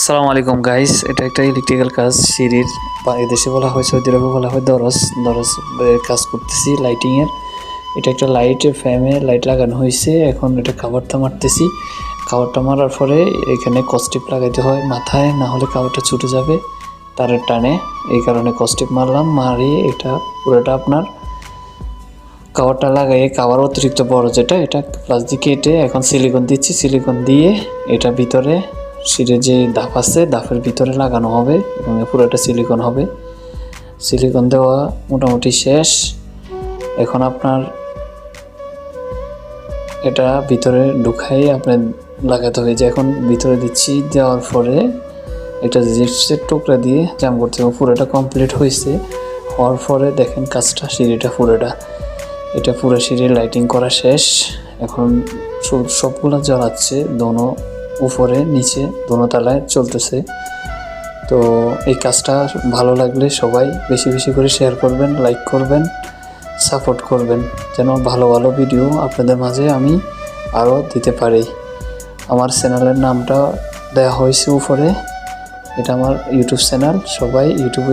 আসসালামু আলাইকুম গাইস, এটা একটা ইলেকট্রিক্যাল কাজ সিঁড়ির বা এদেশে বলা হয়, সৌদি আরবে বলা হয় দরজ কাজ করতেছি লাইটিং এর। এটা একটা লাইট ফ্রেমে লাইট লাগানো হয়েছে। এখন এটা কাভারটা মারতেছি। কাভারটা মারার পরে এখানে কস্টিপ লাগাইতে হয় মাথায়, না হলে কাভারটা ছুটে যাবে তারের টানে। এই কারণে কস্টিপ মারলাম, মারি এটা পুরোটা আপনার কাভারটা লাগাই। কাভার অতিরিক্ত বড় যেটা, এটা প্লাস দিয়ে কেটে এখন সিলিকন দিচ্ছি। সিলিকন দিয়ে এটা ভিতরে সিঁড়ির যে ধাপ আছে ধাপের ভিতরে লাগানো হবে এবং পুরোটা সিলিকন হবে। সিলিকন দেওয়া মোটামুটি শেষ। এখন আপনার এটা ভিতরে ঢুকাই আপনার লাগাতে হবে। যে এখন ভিতরে দিচ্ছি, দেওয়ার পরে এটা জিপসের টুকরা দিয়ে জাম করতে হবে। পুরোটা কমপ্লিট হয়েছে। হওয়ার পরে দেখেন কাজটা, সিঁড়িটা পুরোটা, এটা পুরো সিঁড়ির লাইটিং করা শেষ। এখন সবগুলো জ্বালাচ্ছে, দোনো উপরে নিচে দোনো তলায় চলতেছে। তো এই কাজটা ভালো লাগলে সবাই বেশি বেশি করে শেয়ার করবেন, লাইক করবেন, সাপোর্ট করবেন, যেন ভালো ভালো ভিডিও আপনাদের মাঝে আমি আরও দিতে পারি। আমার চ্যানেলের নামটা দেওয়া হয়েছে উপরে, এটা আমার ইউটিউব চ্যানেল। সবাই ইউটিউবে